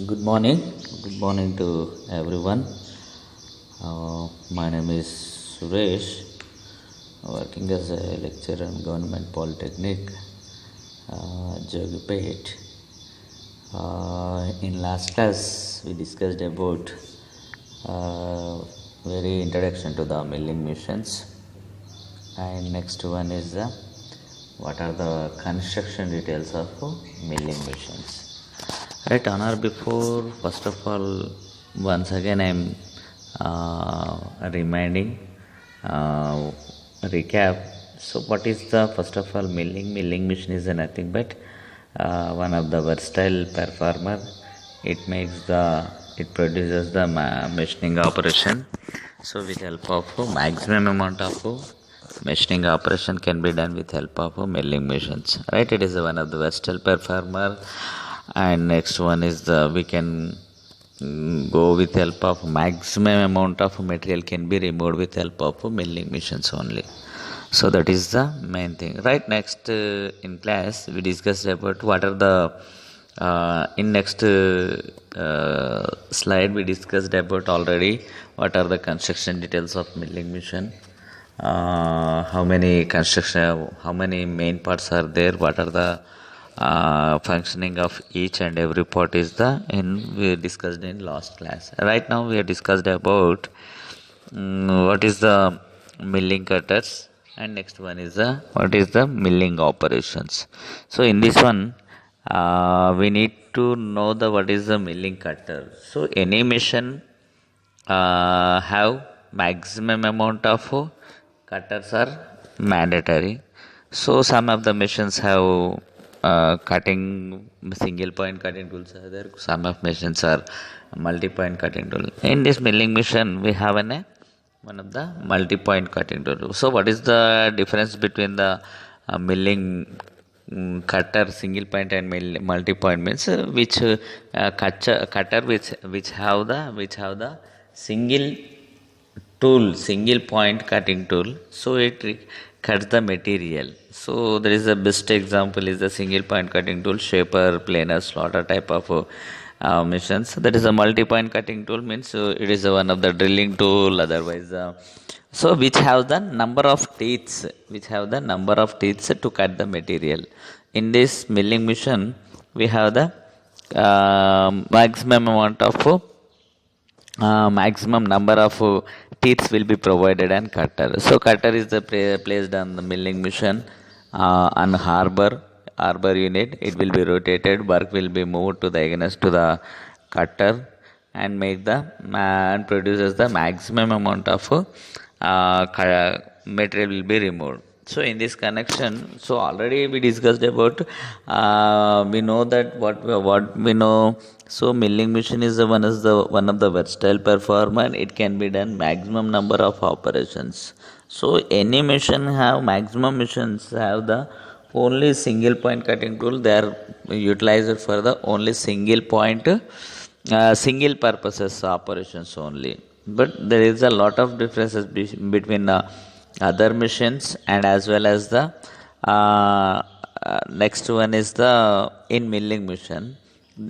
Good morning. Good morning to everyone. My name is Suresh, working as a lecturer in Government Polytechnic, Jogipet. In last class, we discussed about uh, very introduction to the milling machines, and next one is the what are the construction details of milling machines. Right, Honor, before first of all, once again I'm reminding uh, recap. So, what is the first of all milling? Milling machine is nothing but one of the versatile performer. It makes it produces the machining operation. So, with help of maximum amount of machining operation can be done with help of milling machines. Right, it is one of the versatile performer, and next one is the we can go with help of maximum amount of material can be removed with help of milling machines only. So that is the main thing. Right, next in class we discussed about what are the in next slide we discussed about already what are the construction details of milling machine, how many main parts are there, what are the functioning of each and every part is the in we discussed in last class. Right now we have discussed about what is the milling cutters, and next one is the what is the milling operations. So in this one we need to know the what is the milling cutter. So any machine have maximum amount of cutters are mandatory. So some of the machines have cutting single point cutting tools are there. Some of machines are multi point cutting tool. In this milling machine, we have one of the multi point cutting tool. So what is the difference between the milling cutter single point and multi point means cutter which have the single single point cutting tool, so it cuts the material. So there is a best example is the single point cutting tool, shaper, planer, slaughter type of machines. That is a multi point cutting tool means it is one of the drilling tool, otherwise so which have the number of teeth to cut the material. In this milling machine we have the maximum amount of maximum number of teeth will be provided and cutter. So cutter is the placed on the milling machine on harbor unit. It will be rotated. Work will be moved to the against to the cutter and make the and produces the maximum amount of material will be removed. So in this connection, so already we discussed about we know that what we know. So milling machine is the one of the versatile performer. It can be done maximum number of operations. So any machine have maximum machines have the only single point cutting tool. They are utilized for the only single point single purposes operations only. But there is a lot of differences between the other machines, and as well as the next one is the in milling machine.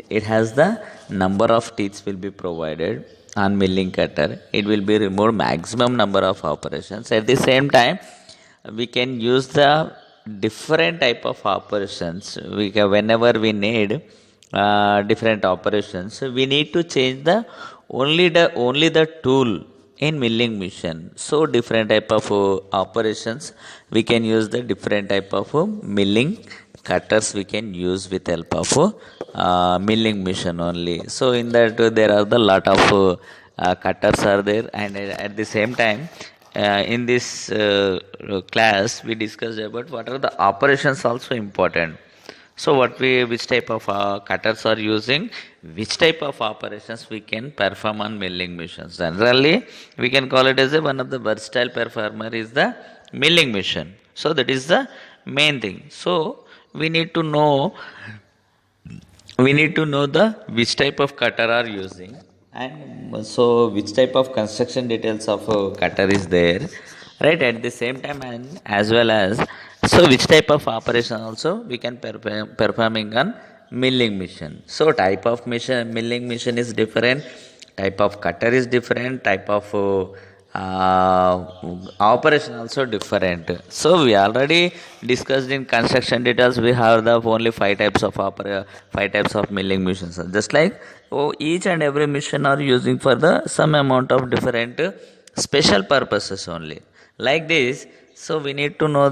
It has the number of teeth will be provided on milling cutter. It will be removed maximum number of operations. At the same time, we can use the different type of operations. Whenever we need different operations, we need to change the only the tool in milling machine. So different type of operations we can use the different type of milling cutters we can use with help of milling machine only. So in that there are the lot of cutters are there, and at the same time in this class we discussed about what are the operations also important. So which type of cutters are using, which type of operations we can perform on milling machines. Generally, we can call it as one of the versatile performer is the milling machine. So that is the main thing. So we need to know the which type of cutter are using, and so which type of construction details of cutter is there, right, at the same time, and as well as so which type of operation also we can performing on milling machine. So type of machine, milling machine is different, type of cutter is different, type of operation also different. So we already discussed in construction details. We have the only five types of milling machines. Just like each and every machine are using for the some amount of different special purposes only. Like this, so we need to know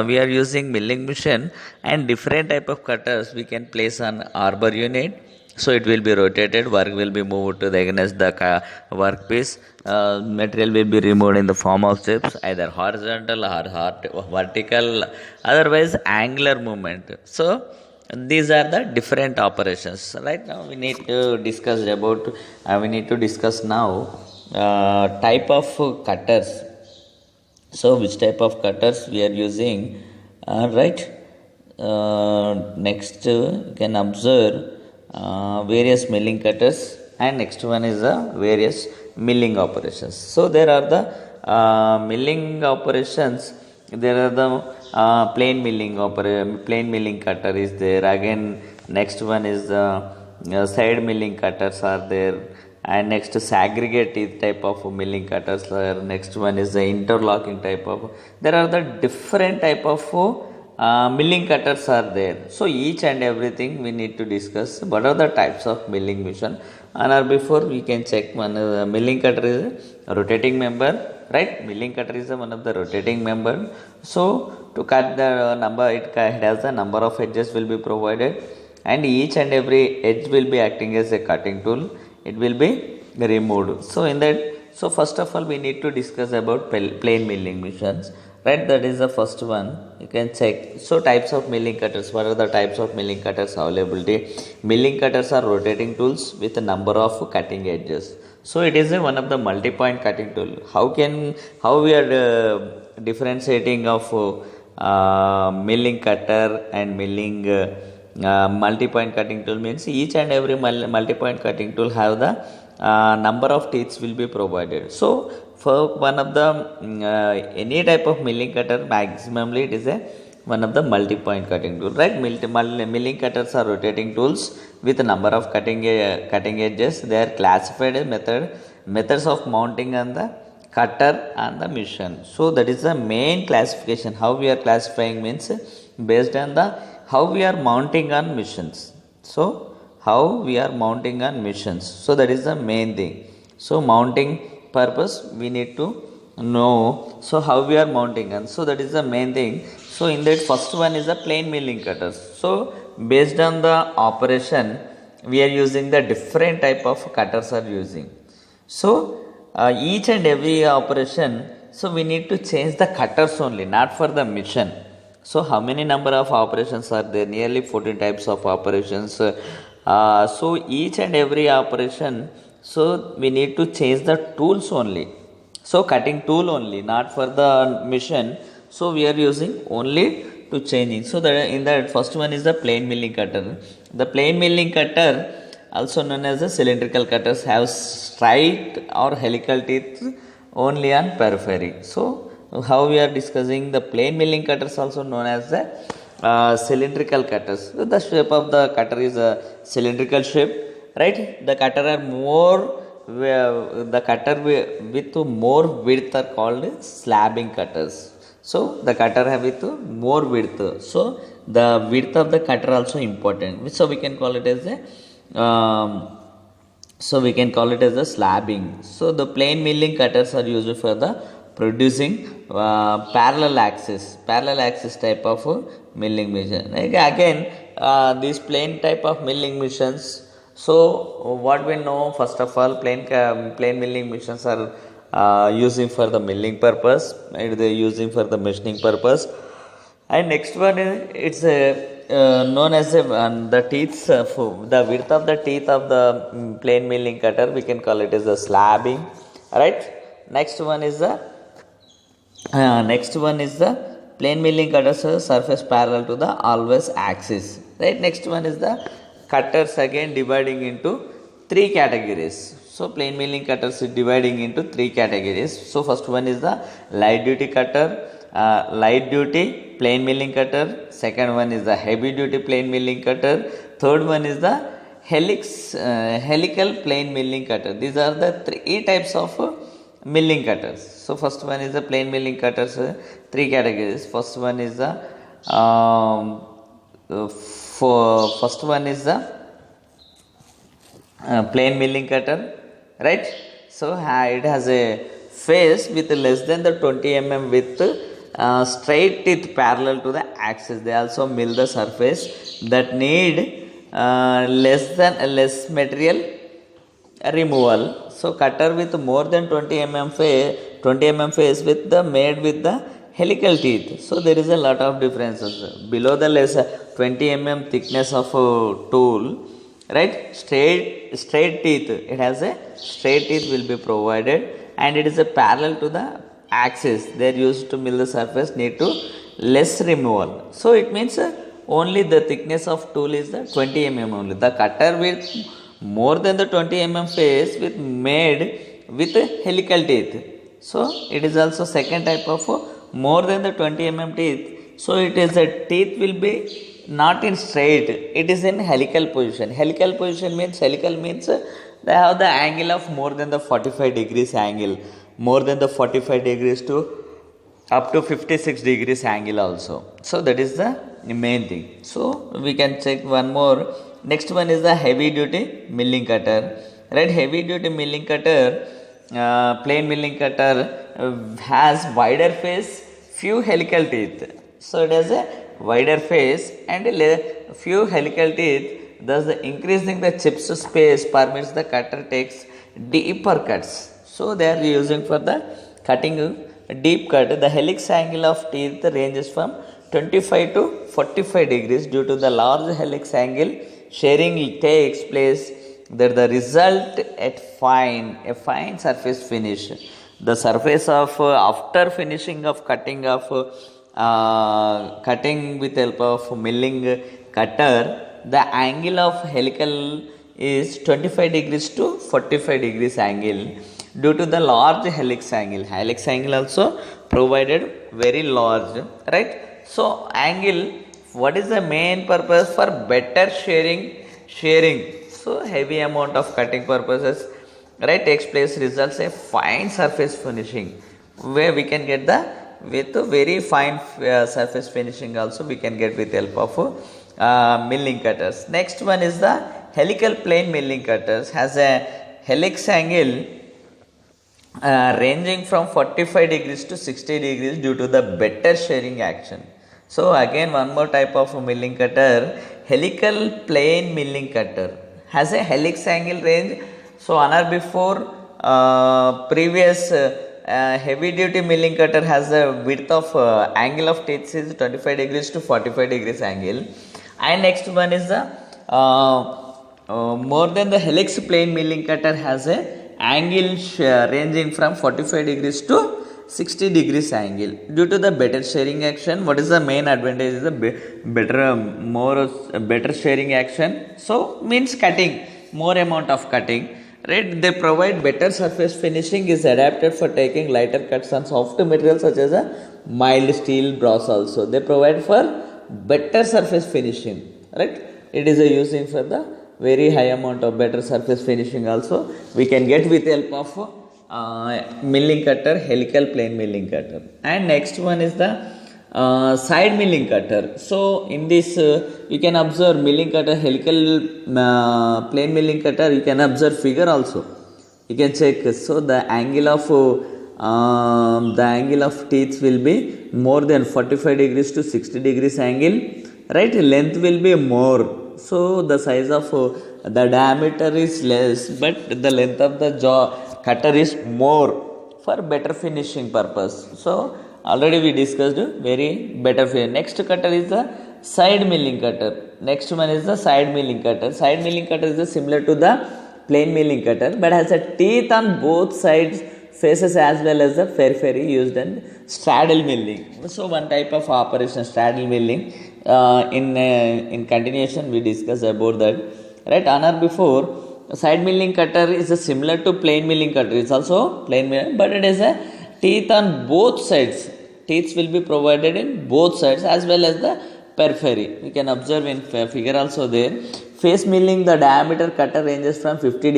we are using milling machine and different type of cutters we can place on arbor unit. So it will be rotated, work will be moved to the against the workpiece. Material will be removed in the form of chips, either horizontal or vertical, otherwise angular movement. So these are the different operations. Right now we need to discuss about. We need to discuss now type of cutters. So which type of cutters we are using, right? Next you can observe various milling cutters, and next one is the various milling operations. So there are the milling operations. There are the plain milling cutter is there. Again, next one is the side milling cutters are there, and next segregate type of milling cutters are. Next one is the interlocking type of. There are the different type of milling cutters are there. So each and everything we need to discuss. What are the types of milling machine? And before we can check one milling cutter is a rotating member, right? Milling cutter is one of the rotating member. So to cut the number, it has the number of edges will be provided, and each and every edge will be acting as a cutting tool. It will be removed. So in that, so first of all we need to discuss about plain milling machines. Right, that is the first one. You can check. So types of milling cutters. What are the types of milling cutters availability? Milling cutters are rotating tools with a number of cutting edges. So it is one of the multi-point cutting tool. How we are differentiating of milling cutter and milling multi-point cutting tool means each and every multi-point cutting tool have the number of teeth will be provided. So for one of the any type of milling cutter, maximally it is a one of the multi-point cutting tool, right? Milling cutters are rotating tools with a number of cutting edges. They are classified as methods of mounting on the cutter and the machine. So that is the main classification. How we are classifying means based on the how we are mounting on machines. So how we are mounting on machines. So that is the main thing. So mounting purpose we need to know. So how we are mounting, and so that is the main thing. So in that first one is the plain milling cutters. So based on the operation we are using the different type of cutters are using. So each and every operation, so we need to change the cutters only, not for the machine. So how many number of operations are there? Nearly 14 types of operations. So each and every operation, so we need to change the tools only. So cutting tool only, not for the machine. So we are using only to changing. So that in that first one is the plain milling cutter. The plain milling cutter, also known as the cylindrical cutters, have straight or helical teeth only on periphery. So how we are discussing the plain milling cutters, also known as the cylindrical cutters. So the shape of the cutter is a cylindrical shape, right? The cutter are more the cutter with more width are called slabbing cutters. So the cutter have with more width. So the width of the cutter also important. So we can call it as a slabbing. So the plain milling cutters are used for the producing parallel axis type of milling machine. Again, these plain type of milling machines. So what we know, first of all, plain milling machines are using for the milling purpose, and they are using for the machining purpose. And next one is it's known as the teeth, the width of the teeth of the plain milling cutter. We can call it as a slabbing, right? Next one is the plain milling cutters surface parallel to the always axis, right? Next one is the cutters, again dividing into three categories. So plain milling cutters is dividing into three categories. So first one is the light duty cutter, light duty plain milling cutter. Second one is the heavy duty plain milling cutter. Third one is the helical plain milling cutter. These are the three types of milling cutters. So first one is the plain milling cutters, three categories. First one is the first one is the plain milling cutter, right? So it has a face with less than the 20 mm width, straight teeth parallel to the axis. They also mill the surface that need less material removal. So cutter with more than 20 mm face with the made with the helical teeth. So there is a lot of differences. Below the less 20 mm thickness of tool, right? Straight teeth. It has a straight teeth will be provided, and it is a parallel to the axis. They are used to mill the surface. Need to less removal. So it means only the thickness of tool is the 20 mm only. The cutter with more than the 20 mm face with made with helical teeth. So it is also second type of more than the 20 mm teeth. So it is a teeth will be not in straight, it is in helical position. Helical means they have the angle of more than the 45 degrees angle, more than the 45 degrees to up to 56 degrees angle also. So that is the main thing. So we can check one more. Next one is the heavy duty milling cutter, right? Heavy duty milling cutter, plain milling cutter has wider face, few helical teeth. So it has a wider face and few helical teeth, thus increasing the chips space permits the cutter takes deeper cuts. So they are using for the cutting deep cut. The helix angle of teeth ranges from 25 to 45 degrees. Due to the large helix angle, shearing takes place that the result at a fine surface finish. The surface of after finishing of cutting with help of milling cutter, the angle of helical is 25 degrees to 45 degrees angle due to the large helix angle. Helix angle also provided very large, right? So angle, what is the main purpose? For better shearing. So heavy amount of cutting purposes, right, takes place, results a fine surface finishing, where we can get the with a very fine surface finishing also we can get with help of milling cutters. Next one is the helical plain milling cutters, has a helix angle ranging from 45 degrees to 60 degrees due to the better shearing action. So again one more type of milling cutter, helical plain milling cutter, has a helix angle range. So honor before previous heavy duty milling cutter has a width of angle of teeth is 25 degrees to 45 degrees angle, and next one is the more than the helix plain milling cutter has a angle ranging from 45 degrees to 60 degrees angle due to the better shearing action. What is the main advantage? Is the better shearing action. So means cutting, more amount of cutting, right? They provide better surface finishing, is adapted for taking lighter cuts on soft materials such as a mild steel brass also. They provide for better surface finishing, right? It is a using for the very high amount of better surface finishing also we can get with help of milling cutter, helical plain milling cutter. And next one is the side milling cutter. So in this you can observe milling cutter, helical plain milling cutter, you can observe figure also, you can check. So the angle of teeth will be more than 45 degrees to 60 degrees angle, right? Length will be more. So the size of the diameter is less, but the length of the cutter is more for better finishing purpose. So already we discussed very better finish. Next cutter is the side milling cutter. Next one is the side milling cutter. Side milling cutter is similar to the plain milling cutter, but has a teeth on both sides faces as well as the periphery used in straddle milling. So one type of operation, straddle milling. In continuation we discuss about that, right? Honor before, side milling cutter is similar to plain milling cutter. It's also plain milling, but it is a teeth on both sides. Teeth will be provided in both sides as well as the periphery. We can observe in figure also there. Face milling, the diameter cutter ranges from 50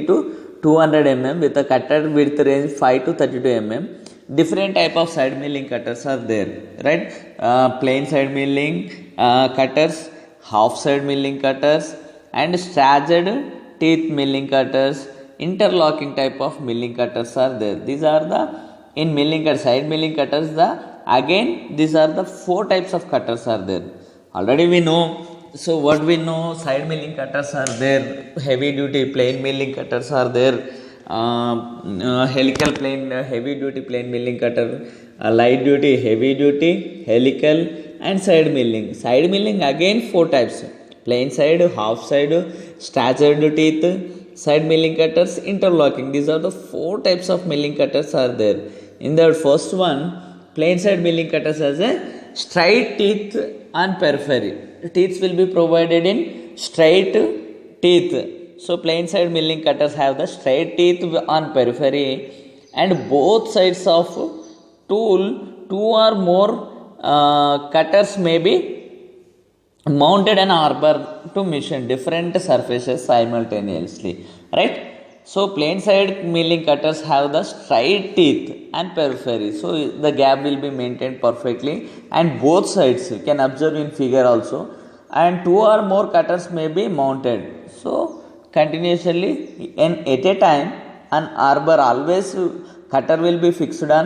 to 200 mm with a cutter width range 5 to 32 mm. Different type of side milling cutters are there, right? Plain side milling cutters, half side milling cutters, and staggered teeth milling cutters. Interlocking type of milling cutters are there. These are the in milling cut side milling cutters. The again these are the four types of cutters are there. Already we know. So what we know, side milling cutters are there, heavy duty plain milling cutters are there, helical plain heavy duty plain milling cutter, light duty heavy duty helical, and side milling. Side milling again four types: plain side, half side, staggered teeth, side milling cutters, interlocking. These are the four types of milling cutters are there. In the first one, plain side milling cutters has a straight teeth and periphery. Teeth will be provided in straight teeth. So plain side milling cutters have the straight teeth on periphery, and both sides of tool, two or more cutters may be mounted an arbor to mission different surfaces simultaneously, right? So plain side milling cutters have the straight teeth and periphery, so the gap will be maintained perfectly, and both sides you can observe in figure also, and two or more cutters may be mounted. So continuously and at a time, an arbor always cutter will be fixed on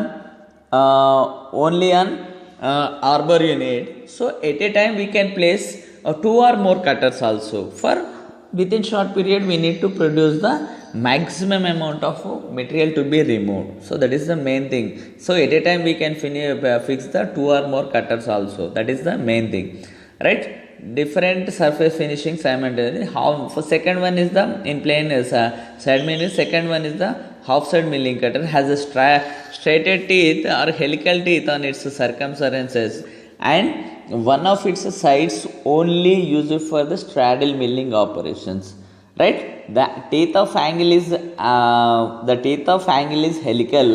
only on arbor unit. So at a time we can place two or more cutters also. For within short period we need to produce the maximum amount of material to be removed. So that is the main thing. So at a time we can fix the two or more cutters also. That is the main thing, right? Different surface finishing simultaneously. How for second one is the in plain side milling. Second one is the half side milling cutter, has a straighted teeth or helical teeth on its circumferences, and one of its sides only used for the straddle milling operations, right? The teeth of angle is helical,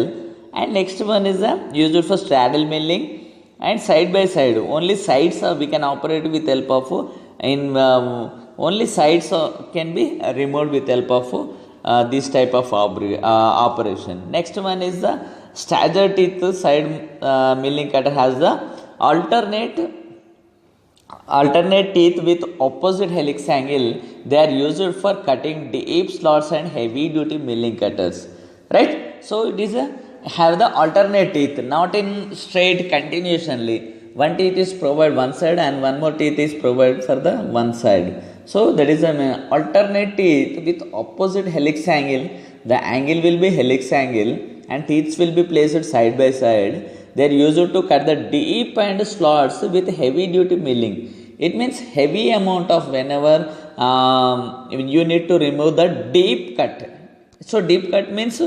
and next one is used for straddle milling, and side by side only sides we can operate with help of only sides can be removed with help of this type of operation. Next one is the staggered teeth side milling cutter, has the alternate teeth with opposite helix angle. They are used for cutting deep slots and heavy duty milling cutters, right? So it is have the alternate teeth, not in straight continuously. One teeth is provided one side and one more teeth is provided for the one side. So that is an alternate teeth with opposite helix angle. The angle will be helix angle and teeth will be placed side by side. They are used to cut the deep and slots with heavy duty milling. It means heavy amount of whenever you need to remove the deep cut. So deep cut means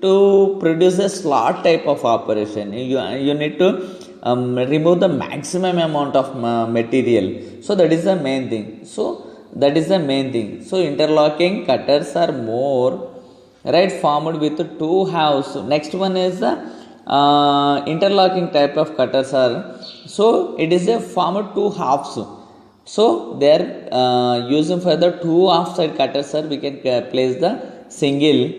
to produce a slot type of operation. You need to remove the maximum amount of material. So that is the main thing. So interlocking cutters are more, right, formed with two halves. Next one is the interlocking type of cutters are, so it is a formed two halves. So they are using for the two half side cutters are we can place the single,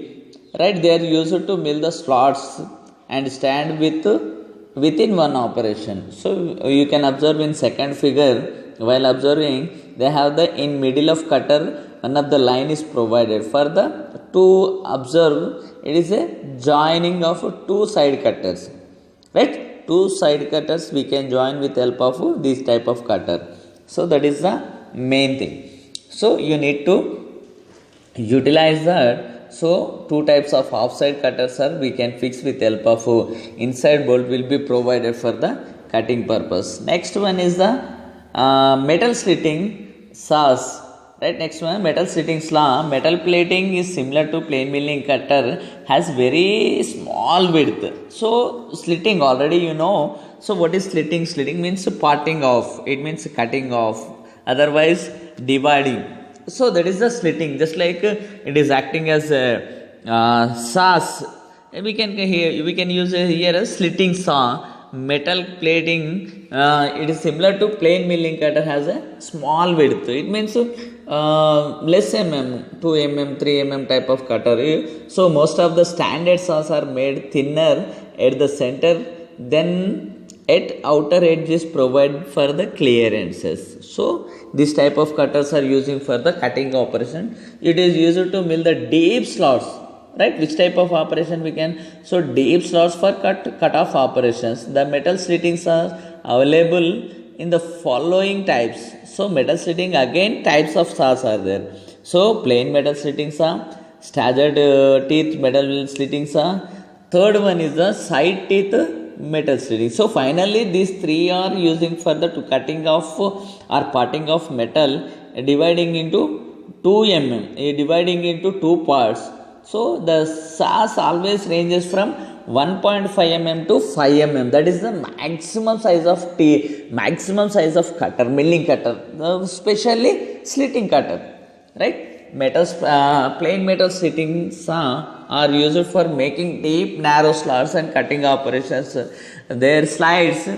right? They are used to mill the slots and stand within one operation. So you can observe in second figure, while observing they have the in middle of cutter one of the line is provided for the to observe. It is a joining of two side cutters, right? Two side cutters we can join with help of this type of cutter. So that is the main thing. So you need to utilize that. So two types of offside cutters are we can fix with help of inside bolt will be provided for the cutting purpose. Next one is the metal slitting saws, right? Next one, metal slitting saw. Metal plating is similar to plain milling cutter, has very small width. So slitting already you know. So what is slitting? Slitting means parting off. It means cutting off, otherwise dividing. So that is the slitting. Just like it is acting as a saws. We can use here a slitting saw. metal plating, it is similar to plain milling cutter, has a small width. It means less mm, 2 mm, 3 mm type of cutter. So most of the standard saws are made thinner at the center, then at outer edges provide for the clearances. So this type of cutters are using for the cutting operation. It is used to mill the deep slots, right? Which type of operation we can? So deep slots for cut off operations. The metal slittings are available in the following types. So metal slitting, again types of saws are there. So plain metal slitting saw, staggered teeth metal slitting saw. Third one is the side teeth metal slitting. So finally these three are using for the cutting off or parting of metal, dividing into 2 mm, dividing into two parts. So the saws always ranges from 1.5 mm to 5 mm. That is the maximum size of maximum size of cutter, milling cutter, especially slitting cutter, right? Plain metal slitting saw are used for making deep narrow slots and cutting operations. Their slides,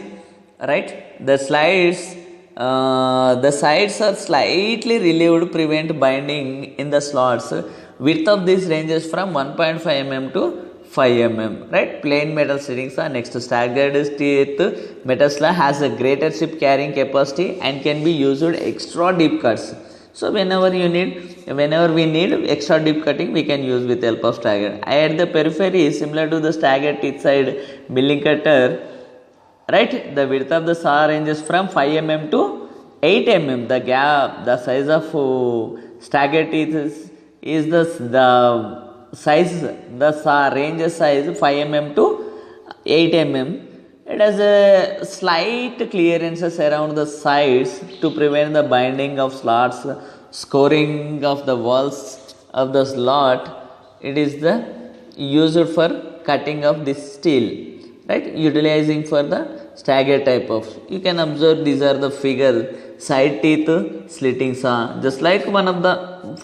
right? The sides are slightly relieved, prevent binding in the slots. Width of this ranges from 1.5 mm to 5 mm, right? Plain metal slitting saw. Next, staggered teeth metal saw has a greater chip carrying capacity and can be used extra deep cuts. So whenever we need extra deep cutting, we can use with help of staggered. At the periphery, similar to the staggered teeth side milling cutter, right? The width of the saw ranges from 5 mm to 8 mm. The size of staggered teeth is the size, the saw range size 5 mm to 8 mm. It has a slight clearances around the sides to prevent the binding of slots, scoring of the walls of the slot. It is the used for cutting of this steel, right? Utilizing for the staggered type of. You can observe these are the figure. Side teeth slitting saw, just like one of the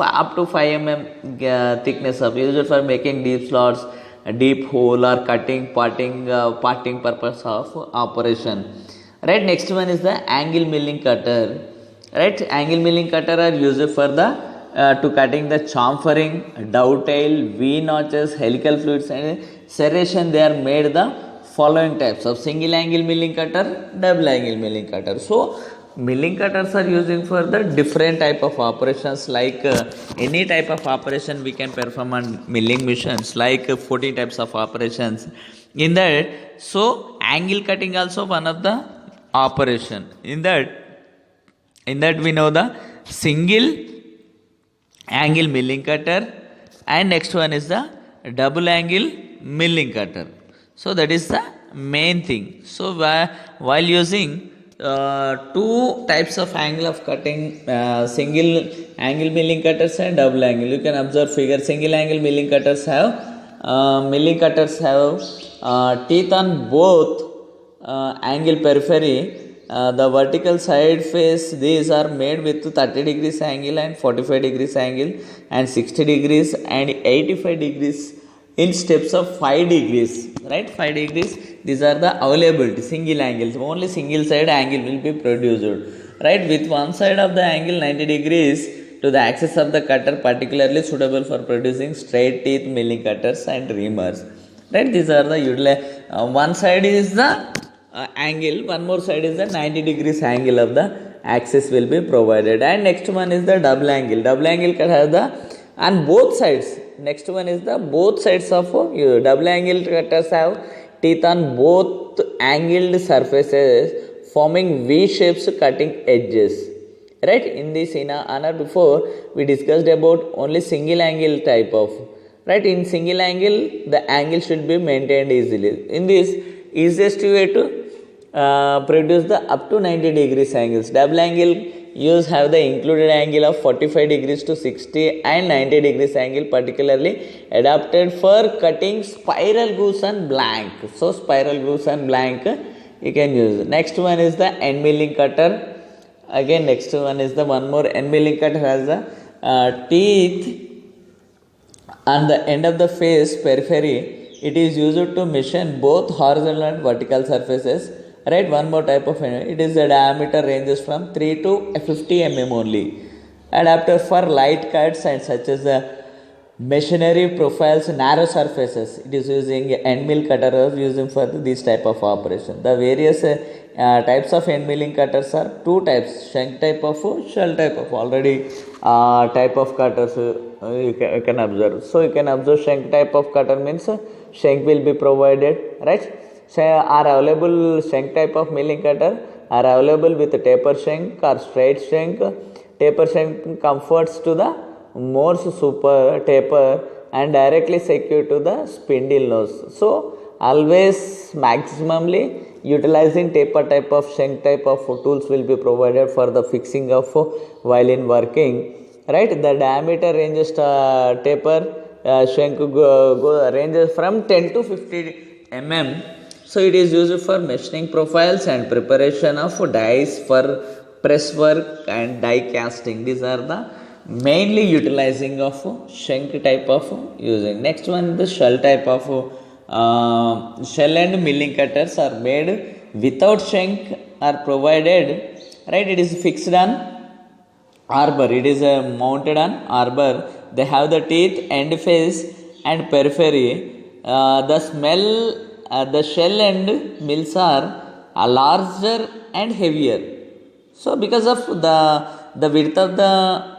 up to 5 mm thickness of, used for making deep slots, a deep hole or cutting, parting purpose of operation, right? Next one is the angle milling cutter, right? Angle milling cutter are used for the to cutting the chamfering, dovetail, V notches, helical fluids and serration. They are made the following types of single angle milling cutter, double angle milling cutter. So milling cutters are using for the different type of operations, like any type of operation we can perform on milling machines, like 14 types of operations in that. So angle cutting also one of the operation in that we know the single angle milling cutter, and next one is the double angle milling cutter. So that is the main thing. So while using two types of angle of cutting, single angle milling cutters and double angle, you can observe figure. Single angle milling cutters have teeth on both angle periphery. The vertical side face, these are made with 30 degrees angle and 45 degrees angle and 60 degrees and 85 degrees in steps of 5 degrees, right? 5 degrees, these are the availability single angles. Only single side angle will be produced, right? With one side of the angle 90 degrees to the axis of the cutter, particularly suitable for producing straight teeth milling cutters and reamers, right? These are the one side is the angle, one more side is the 90 degrees angle of the axis will be provided. And next one is the double angle. Double angle can have the on both sides. Next one is the both sides of double angle cutters have teeth on both angled surfaces, forming V shapes cutting edges, right? In this honor before we discussed about only single angle type of, right? In single angle the angle should be maintained easily. In this, easiest way to produce the up to 90 degrees angles. Double angle use have the included angle of 45 degrees to 60 and 90 degrees angle, particularly adapted for cutting spiral grooves and blank. So spiral grooves and blank you can use. Next one is the end milling cutter. Again next one is the one more end milling cutter, has the teeth on the end of the face periphery. It is used to machine both horizontal and vertical surfaces. Right, one more type of it is the diameter ranges from 3 to 50 mm only. Adapter for light cuts and such as the machinery profiles narrow surfaces. It is using end mill cutter using for this type of operation. The various types of end milling cutters are two types: shank type of shell type of. Already type of cutters you can observe. So you can observe shank type of cutter means shank will be provided, right? Are available shank type of milling cutter are available with taper shank or straight shank. Taper shank comforts to the Morse super taper and directly secure to the spindle nose. So always maximally utilizing taper type of shank type of tools will be provided for the fixing of while in working. Right, the diameter ranges taper shank ranges from 10 to 50 mm. So it is used for machining profiles and preparation of dies for press work and die casting. These are the mainly utilizing of shank type of using. Next one, the shell type of shell and milling cutters are made without shank are provided. Right, it is fixed on arbor. It is mounted on arbor. They have the teeth, end face and periphery. The shell end mills are larger and heavier. So because of the width of the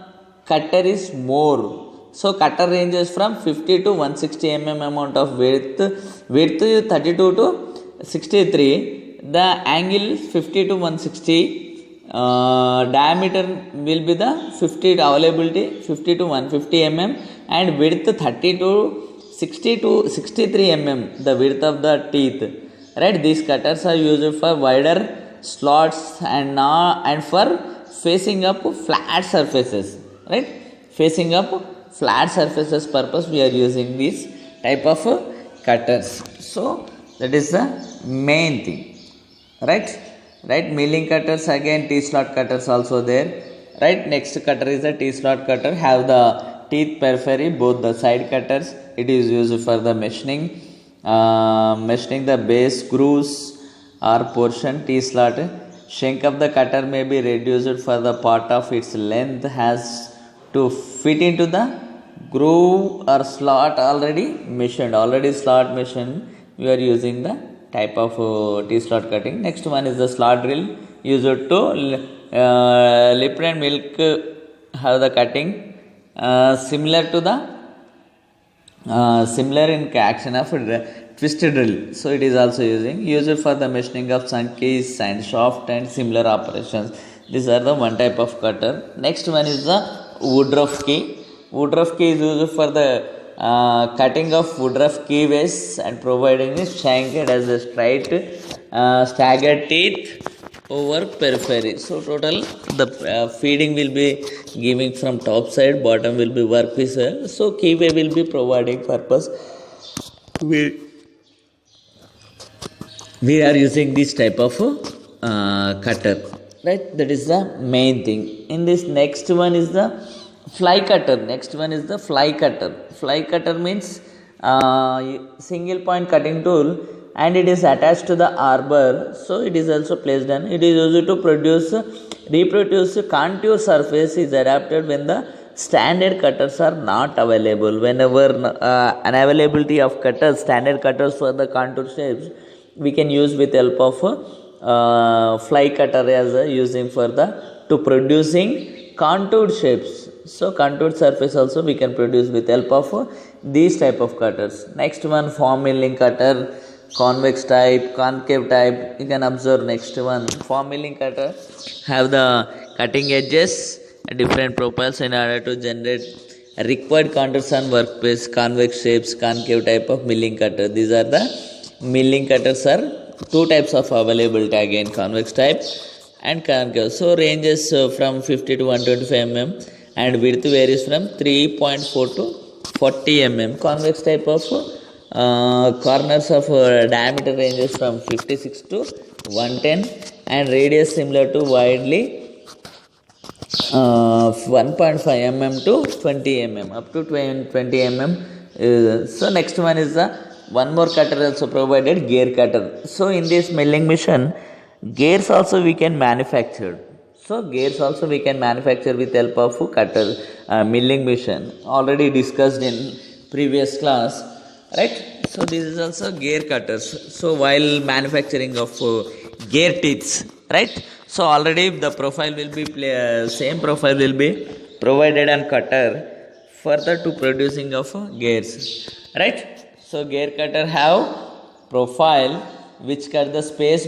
cutter is more, so cutter ranges from 50 to 160 mm amount of width 32 to 63, the angle 50 to 160, diameter will be the 50 availability 50 to 150 mm and width 30 to 60 to 63 mm the width of the teeth. Right, these cutters are used for wider slots and for facing up flat surfaces. Right, facing up flat surfaces purpose we are using this type of cutters. So that is the main thing. Right, milling cutters, again T-slot cutters also there. Right, next cutter is the T-slot cutter, have the teeth periphery both the side cutters. It is used for the machining the base grooves or portion. T-slot shank of the cutter may be reduced for the part of its length has to fit into the groove or slot already slot machined. We are using the type of T-slot cutting. Next one is the slot drill used to lip and milk have the cutting similar to the similar in action of twisted drill. So it is also used for the machining of sunk keys and shaft and similar operations. These are the one type of cutter. Next one is the Woodruff key. Woodruff key is used for the cutting of Woodruff keyways and providing a shank as a straight staggered teeth over periphery. So total the feeding will be giving from top side, bottom will be workpiece. So keyway will be providing purpose. We are using this type of cutter. Right, that is the main thing. In this next one is the fly cutter. Fly cutter means single point cutting tool and it is attached to the arbor. So it is also placed on. It is used to reproduce contour surface is adapted when the standard cutters are not available. Whenever unavailability of cutters, standard cutters for the contour shapes, we can use with help of fly cutter as using for the to producing contoured shapes. So contoured surface also we can produce with help of these type of cutters. Next one, form milling cutter, convex type, concave type. You can observe next one. Form milling cutter have the cutting edges, different profiles in order to generate required contours on workpiece. Convex shapes, concave type of milling cutter. These are the milling cutters are two types of availability, again convex type and concave. So ranges from 50 to 125 mm and width varies from 3.4 to 40 mm. Convex type of corners of diameter ranges from 56 to 110 and radius similar to widely 1.5 mm to 20 mm up to 20 mm. So next one is the one more cutter also provided, gear cutter. So in this milling machine, gears also we can manufacture. So gears also we can manufacture with help of cutter milling machine. Already discussed in previous class, right? So this is also gear cutters. So while manufacturing of gear teeths, right? So already the profile will be same profile will be provided on cutter further to producing of gears, right? So gear cutter have profile which cut the space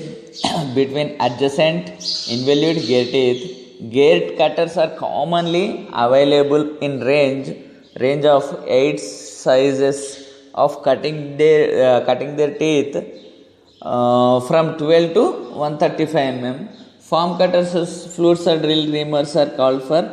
between adjacent involute gear teeth. Gear cutters are commonly available in range of 8 sizes of cutting their teeth from 12 to 135 mm. Farm cutters, flutes or drill reamers are called for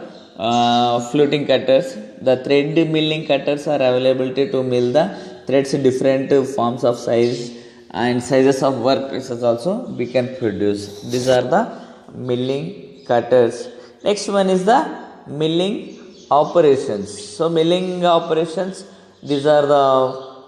fluting cutters. The thread milling cutters are available to mill the threads in different forms of size and sizes of work pieces also we can produce. These are the milling cutters. Next one is the milling operations. So milling operations, these are the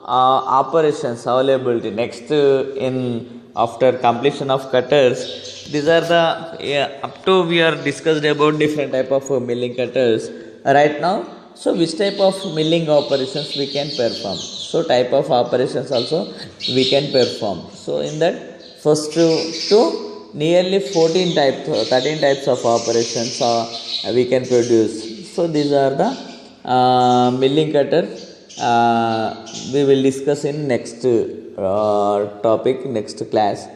operations availability. Next in after completion of cutters, these are the up to we are discussed about different type of milling cutters right now. So which type of milling operations we can perform? So type of operations also we can perform. So in that first to nearly 14 types 13 types of operations we can produce. So these are the milling cutter we will discuss in next topic, next class.